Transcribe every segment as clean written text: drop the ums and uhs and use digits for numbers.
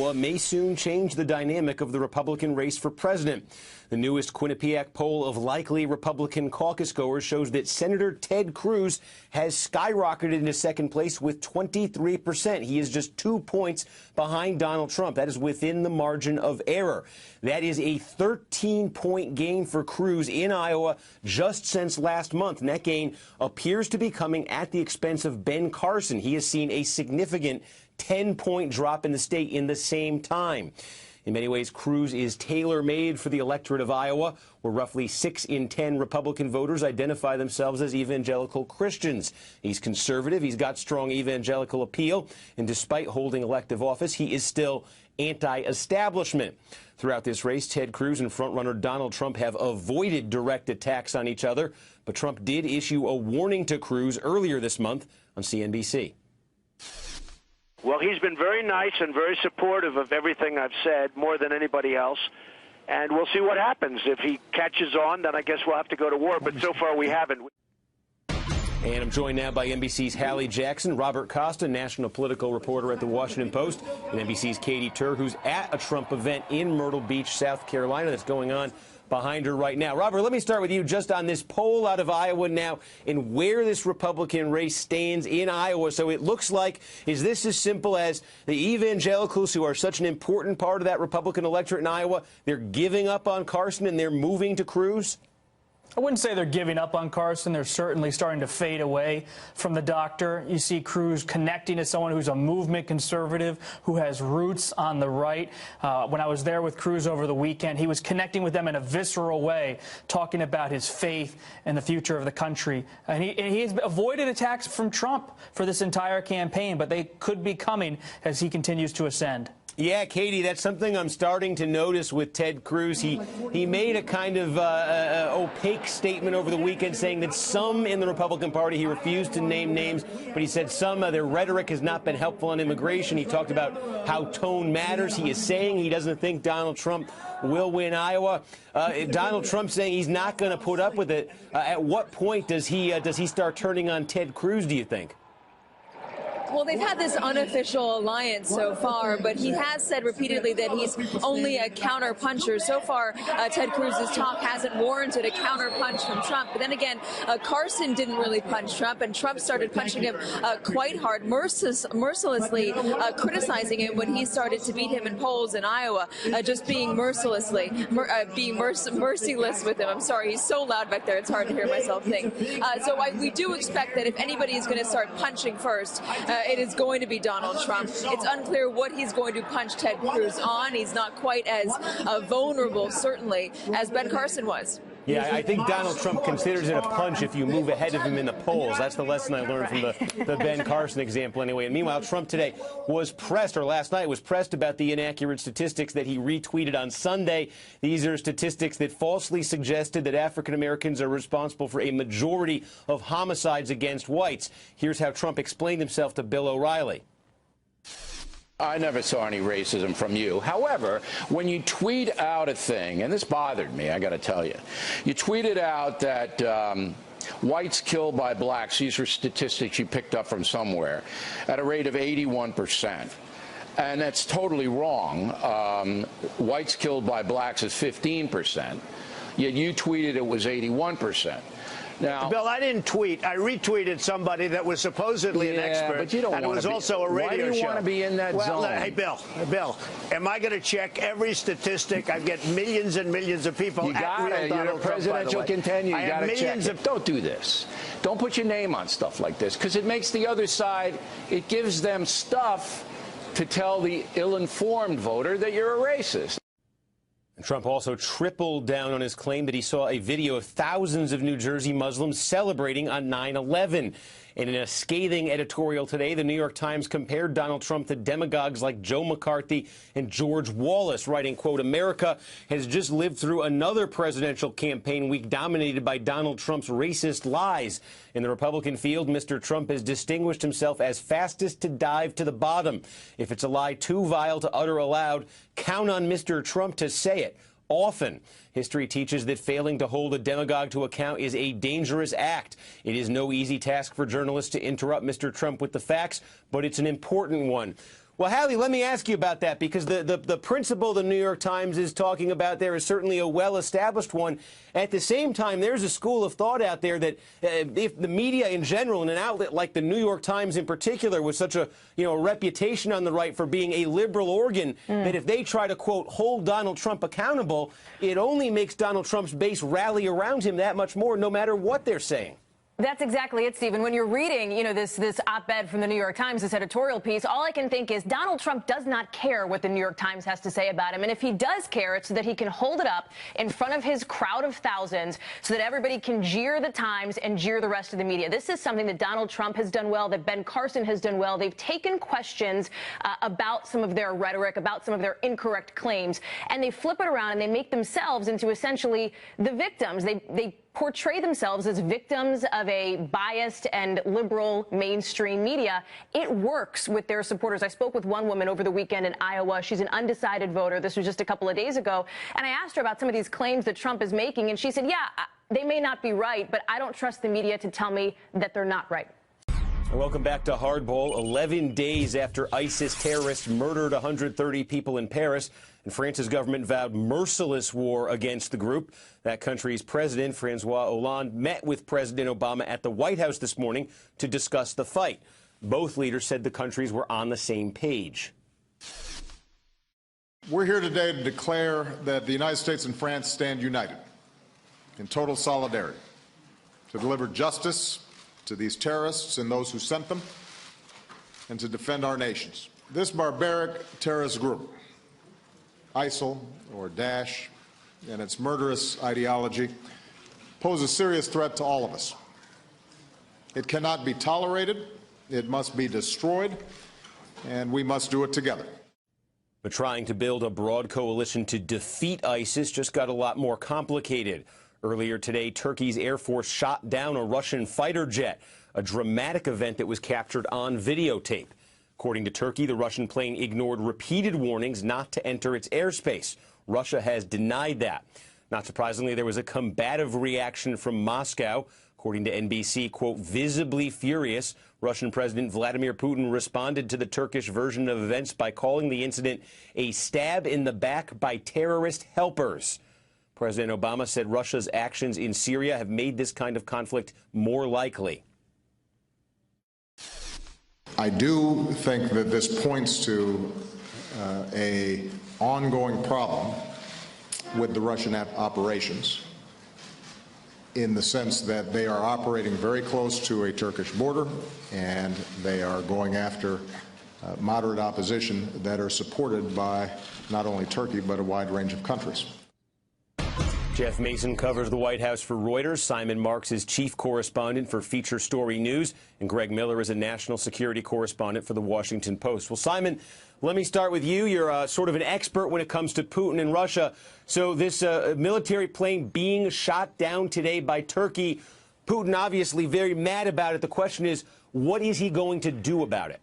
Well, it may soon change the dynamic of the Republican race for president. The newest Quinnipiac poll of likely Republican caucus goers shows that Senator Ted Cruz has skyrocketed into second place with 23%. He is just 2 points behind Donald Trump. That is within the margin of error. That is a 13-point gain for Cruz in Iowa just since last month. And that gain appears to be coming at the expense of Ben Carson. He has seen a significant 10-point drop in the state in the same time. In many ways, Cruz is tailor-made for the electorate of Iowa, where roughly 6 in 10 Republican voters identify themselves as evangelical Christians. He's conservative, he's got strong evangelical appeal, and despite holding elective office, he is still anti-establishment. Throughout this race, Ted Cruz and frontrunner Donald Trump have avoided direct attacks on each other, but Trump did issue a warning to Cruz earlier this month on CNBC. Well, he's been very nice and very supportive of everything I've said, more than anybody else. And we'll see what happens. If he catches on, then I guess we'll have to go to war. But so far, we haven't. And I'm joined now by NBC's Hallie Jackson, Robert Costa, national political reporter at The Washington Post, and NBC's Katie Tur, who's at a Trump event in Myrtle Beach, South Carolina, that's going on behind her right now. Robert, let me start with you just on this poll out of Iowa now and where this Republican race stands in Iowa. So it looks like, is this as simple as the evangelicals, who are such an important part of that Republican electorate in Iowa, they're giving up on Carson and they're moving to Cruz? I wouldn't say they're giving up on Carson. They're certainly starting to fade away from the doctor. You see Cruz connecting to someone who's a movement conservative, who has roots on the right. When I was there with Cruz over the weekend, he was connecting with them in a visceral way, talking about his faith and the future of the country. And he has avoided attacks from Trump for this entire campaign, but they could be coming as he continues to ascend. Yeah, Katie, that's something I'm starting to notice with Ted Cruz. He made a kind of opaque statement over the weekend saying that some in the Republican Party, he refused to name names, but he said some their rhetoric has not been helpful on immigration. He talked about how tone matters. He is saying he doesn't think Donald Trump will win Iowa. Donald Trump saying he's not going to put up with it. At what point does he start turning on Ted Cruz, do you think? Well, they've had this unofficial alliance so far, but he has said repeatedly that he's only a counter-puncher. So far, Ted Cruz's talk hasn't warranted a counter-punch from Trump. But then again, Carson didn't really punch Trump, and Trump started punching him quite hard, mercilessly criticizing him when he started to beat him in polls in Iowa, just being merciless with him. I'm sorry, he's so loud back there, it's hard to hear myself think. We do expect that if anybody is going to start punching first, it is going to be Donald Trump. It's unclear what he's going to punch Ted Cruz on. He's not quite as vulnerable, certainly, as Ben Carson was. Yeah, I think Donald Trump considers it a punch if you move ahead of him in the polls. That's the lesson I learned from the Ben Carson example anyway. And meanwhile, Trump today was pressed, or last night was pressed, about the inaccurate statistics that he retweeted on Sunday. These are statistics that falsely suggested that African Americans are responsible for a majority of homicides against whites. Here's how Trump explained himself to Bill O'Reilly. I never saw any racism from you. However, when you tweet out a thing, and this bothered me, I got to tell you, you tweeted out that whites killed by blacks, these were statistics you picked up from somewhere, at a rate of 81%. And that's totally wrong. Whites killed by blacks is 15%. Yet you tweeted it was 81%. Now, Bill, I didn't tweet. I retweeted somebody that was supposedly an expert, but you don't and it was also a radio show. Why do you want to be in that zone? Hey, Bill, am I going to check every statistic? I get millions and millions of people. You got it. You're a presidential contender. You got to check it. Don't do this. Don't put your name on stuff like this, because it makes the other side, it gives them stuff to tell the ill-informed voter that you're a racist. Trump also tripled down on his claim that he saw a video of thousands of New Jersey Muslims celebrating on 9/11. And in a scathing editorial today, the New York Times compared Donald Trump to demagogues like Joe McCarthy and George Wallace, writing, quote, "America has just lived through another presidential campaign week dominated by Donald Trump's racist lies. In the Republican field, Mr. Trump has distinguished himself as fastest to dive to the bottom. If it's a lie too vile to utter aloud, count on Mr. Trump to say it often. History teaches that failing to hold a demagogue to account is a dangerous act. It is no easy task for journalists to interrupt Mr. Trump with the facts, but it's an important one." Well, Hallie, let me ask you about that, because the principle the New York Times is talking about there is certainly a well-established one. At the same time, there's a school of thought out there that if the media in general, and an outlet like the New York Times in particular, with such a reputation on the right for being a liberal organ, that if they try to, quote, hold Donald Trump accountable, it only makes Donald Trump's base rally around him that much more, no matter what they're saying. That's exactly it, Stephen. When you're reading, this op-ed from the New York Times, this editorial piece, all I can think is Donald Trump does not care what the New York Times has to say about him. And if he does care, it's so that he can hold it up in front of his crowd of thousands so that everybody can jeer the Times and jeer the rest of the media. This is something that Donald Trump has done well, that Ben Carson has done well. They've taken questions about some of their rhetoric, about some of their incorrect claims, and they flip it around and they make themselves into essentially the victims. They portray themselves as victims of a biased and liberal mainstream media. It works with their supporters. I spoke with one woman over the weekend in Iowa. She's an undecided voter. This was just a couple of days ago. And I asked her about some of these claims that Trump is making, and she said, yeah, they may not be right, but I don't trust the media to tell me that they're not right. Welcome back to Hardball. 11 days after ISIS terrorists murdered 130 people in Paris, and France's government vowed merciless war against the group. That country's president, Francois Hollande, met with President Obama at the White House this morning to discuss the fight. Both leaders said the countries were on the same page. We're here today to declare that the United States and France stand united in total solidarity to deliver justice to these terrorists and those who sent them, and to defend our nations. This barbaric terrorist group, ISIL or Daesh, and its murderous ideology pose a serious threat to all of us. It cannot be tolerated, it must be destroyed, and we must do it together. But trying to build a broad coalition to defeat ISIS just got a lot more complicated. Earlier today, Turkey's Air Force shot down a Russian fighter jet, a dramatic event that was captured on videotape. According to Turkey, the Russian plane ignored repeated warnings not to enter its airspace. Russia has denied that. Not surprisingly, there was a combative reaction from Moscow. According to NBC, quote, visibly furious, Russian President Vladimir Putin responded to the Turkish version of events by calling the incident a stab in the back by terrorist helpers. President Obama said Russia's actions in Syria have made this kind of conflict more likely. I do think that this points to an ongoing problem with the Russian operations, in the sense that they are operating very close to a Turkish border, and they are going after moderate opposition that are supported by not only Turkey, but a wide range of countries. Jeff Mason covers the White House for Reuters. Simon Marks is chief correspondent for Feature Story News. And Greg Miller is a national security correspondent for the Washington Post. Well, Simon, let me start with you. You're sort of an expert when it comes to Putin and Russia. So this military plane being shot down today by Turkey, Putin obviously very mad about it. The question is, what is he going to do about it?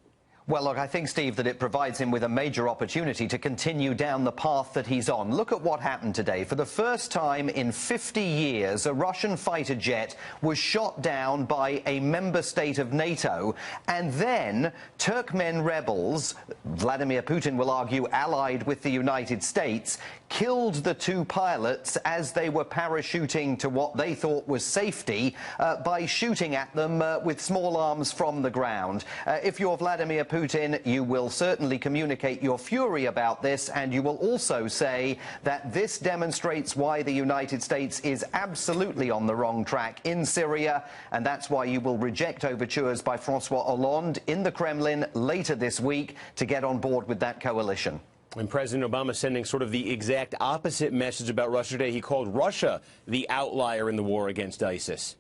Well, look, I think, Steve, that it provides him with a major opportunity to continue down the path that he's on. Look at what happened today. For the first time in 50 years, a Russian fighter jet was shot down by a member state of NATO, and then Turkmen rebels, Vladimir Putin will argue allied with the United States, killed the two pilots as they were parachuting to what they thought was safety by shooting at them with small arms from the ground. If you're Vladimir Putin, you will certainly communicate your fury about this, and you will also say that this demonstrates why the United States is absolutely on the wrong track in Syria, and that's why you will reject overtures by Francois Hollande in the Kremlin later this week to get on board with that coalition. And President Obama sending sort of the exact opposite message about Russia today. He called Russia the outlier in the war against ISIS.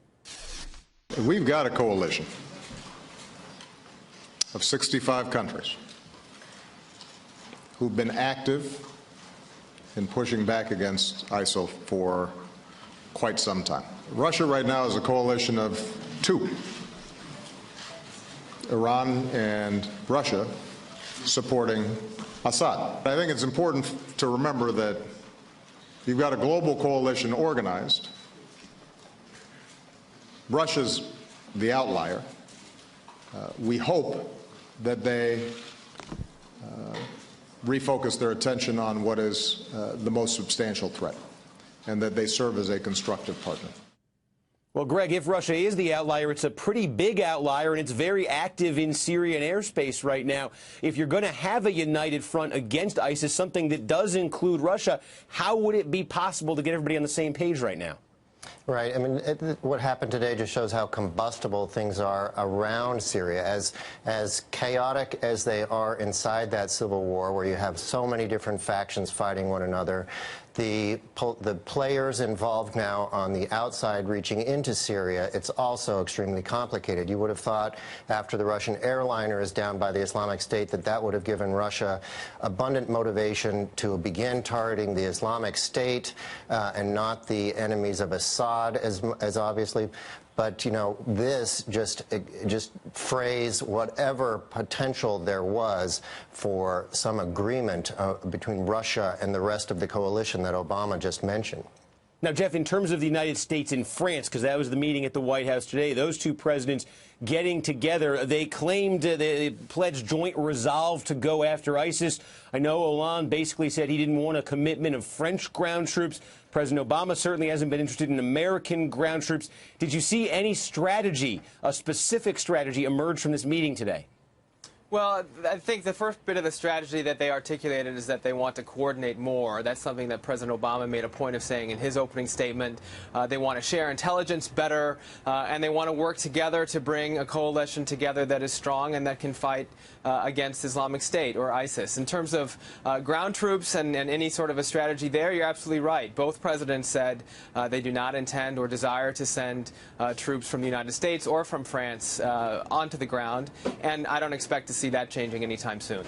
We've got a coalition of 65 countries who've been active in pushing back against ISIL for quite some time. Russia right now is a coalition of two: Iran and Russia supporting Assad. I think it's important to remember that you've got a global coalition organized. Russia's the outlier. We hope that they refocus their attention on what is the most substantial threat, and that they serve as a constructive partner. Well, Greg, if Russia is the outlier, it's a pretty big outlier, and it's very active in Syrian airspace right now. If you're going to have a united front against ISIS, something that does include Russia, how would it be possible to get everybody on the same page right now? Right. I mean, what happened today just shows how combustible things are around Syria. As chaotic as they are inside that civil war, where you have so many different factions fighting one another, the players involved now on the outside reaching into Syria, it's also extremely complicated. You would have thought after the Russian airliner is down by the Islamic State that would have given Russia abundant motivation to begin targeting the Islamic State and not the enemies of Assad as obviously. But, you know, this just frays whatever potential there was for some agreement between Russia and the rest of the coalition that Obama just mentioned. Now, Jeff, in terms of the United States and France, because that was the meeting at the White House today, those two presidents getting together, they claimed, they pledged joint resolve to go after ISIS. I know Hollande basically said he didn't want a commitment of French ground troops. President Obama certainly hasn't been interested in American ground troops. Did you see any strategy, a specific strategy, emerge from this meeting today? Well, I think the first bit of the strategy that they articulated is that they want to coordinate more. That's something that President Obama made a point of saying in his opening statement. They want to share intelligence better, and they want to work together to bring a coalition together that is strong and that can fight against Islamic State or ISIS. In terms of ground troops and any sort of a strategy there, you're absolutely right. Both presidents said they do not intend or desire to send troops from the United States or from France onto the ground, and I don't expect to see that changing anytime soon.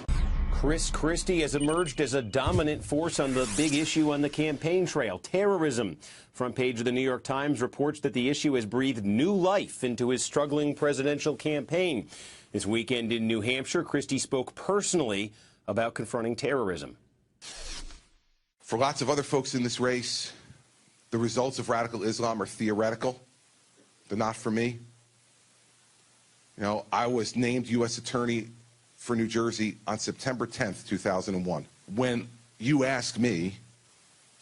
Chris Christie has emerged as a dominant force on the big issue on the campaign trail, terrorism. Front page of the New York Times reports that the issue has breathed new life into his struggling presidential campaign. This weekend in New Hampshire, Christie spoke personally about confronting terrorism. For lots of other folks in this race, the results of radical Islam are theoretical. They're not for me. You know, I was named U.S. Attorney for New Jersey on September 10th, 2001. When you ask me,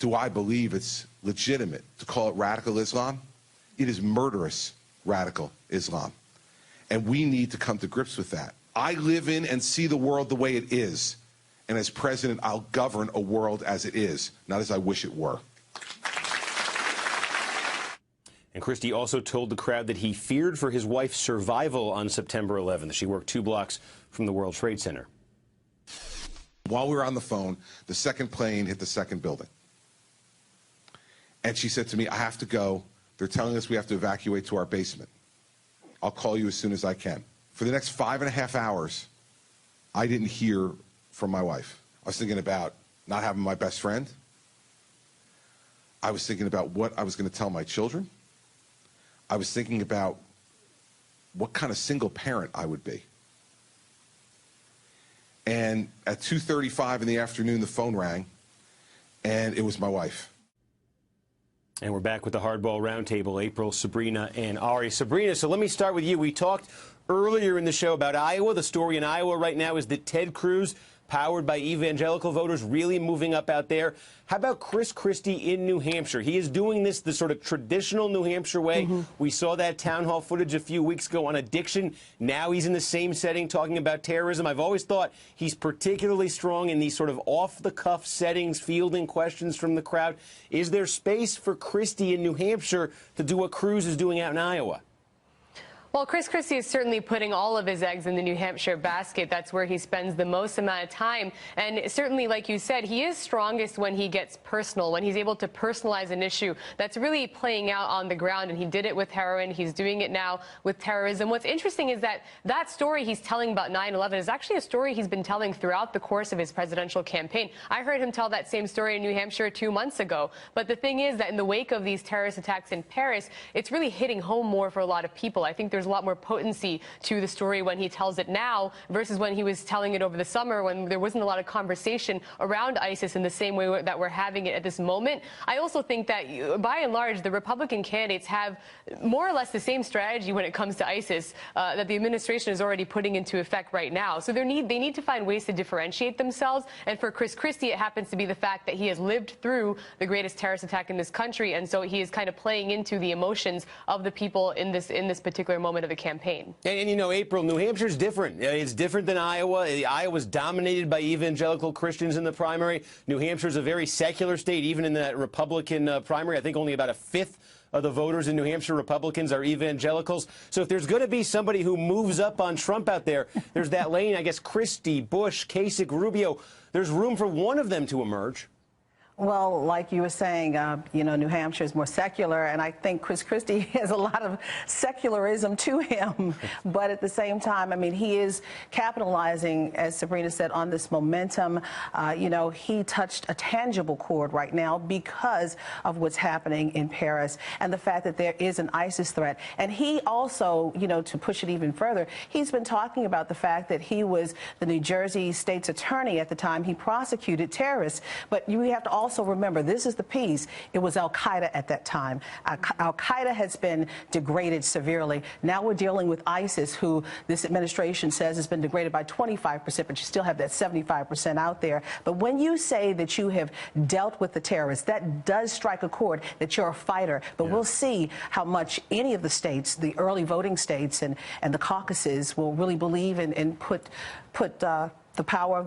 do I believe it's legitimate to call it radical Islam? It is murderous radical Islam. And we need to come to grips with that. I live in and see the world the way it is. And as president, I'll govern a world as it is, not as I wish it were. And Christie also told the crowd that he feared for his wife's survival on September 11th. She worked 2 blocks from the World Trade Center. While we were on the phone, the second plane hit the second building. And she said to me, I have to go. They're telling us we have to evacuate to our basement. I'll call you as soon as I can. For the next 5.5 hours, I didn't hear from my wife. I was thinking about not having my best friend. I was thinking about what I was going to tell my children. I was thinking about what kind of single parent I would be. And at 2:35 in the afternoon, the phone rang, and it was my wife. And we're back with the Hardball Roundtable, April, Sabrina, and Ari. Sabrina, so let me start with you. We talked earlier in the show about Iowa. The story in Iowa right now is that Ted Cruz, powered by evangelical voters, really moving up out there. How about Chris Christie in New Hampshire? He is doing this the sort of traditional New Hampshire way. We saw that town hall footage a few weeks ago on addiction. Now he's in the same setting talking about terrorism. I've always thought he's particularly strong in these sort of off-the-cuff settings, fielding questions from the crowd. Is there space for Christie in New Hampshire to do what Cruz is doing out in Iowa? Well, Chris Christie is certainly putting all of his eggs in the New Hampshire basket. That's where he spends the most amount of time. And certainly, like you said, he is strongest when he gets personal, when he's able to personalize an issue that's really playing out on the ground. And he did it with heroin. He's doing it now with terrorism. What's interesting is that that story he's telling about 9/11 is actually a story he's been telling throughout the course of his presidential campaign. I heard him tell that same story in New Hampshire 2 months ago. But the thing is that in the wake of these terrorist attacks in Paris, it's really hitting home more for a lot of people. I think there's there's a lot more potency to the story when he tells it now versus when he was telling it over the summer when there wasn't a lot of conversation around ISIS in the same way that we're having it at this moment. I also think that, by and large, the Republican candidates have more or less the same strategy when it comes to ISIS that the administration is already putting into effect right now. So they need to find ways to differentiate themselves. And for Chris Christie, it happens to be the fact that he has lived through the greatest terrorist attack in this country, and so he is kind of playing into the emotions of the people in this particular moment of the campaign. And you know, April, New Hampshire's different. It's different than Iowa. Iowa's dominated by evangelical Christians in the primary. New Hampshire's a very secular state, even in that Republican primary. I think only about a fifth of the voters in New Hampshire, Republicans, are evangelicals. So if there's going to be somebody who moves up on Trump out there, there's that lane, I guess, Christie, Bush, Kasich, Rubio. There's room for one of them to emerge. Well, like you were saying, you know, New Hampshire is more secular, and I think Chris Christie has a lot of secularism to him. But at the same time, I mean, he is capitalizing, as Sabrina said, on this momentum. You know, he touched a tangible chord right now because of what's happening in Paris and the fact that there is an ISIS threat. And he also, you know, to push it even further, he's been talking about the fact that he was the New Jersey state's attorney at the time he prosecuted terrorists. But you have to also remember, this is the piece, it was Al-Qaeda at that time. Al-Qaeda has been degraded severely. Now we're dealing with ISIS, who this administration says has been degraded by 25%, but you still have that 75% out there. But when you say that you have dealt with the terrorists, that does strike a chord that you're a fighter. But we'll see how much any of the states, the early voting states and the caucuses, will really believe and put the power of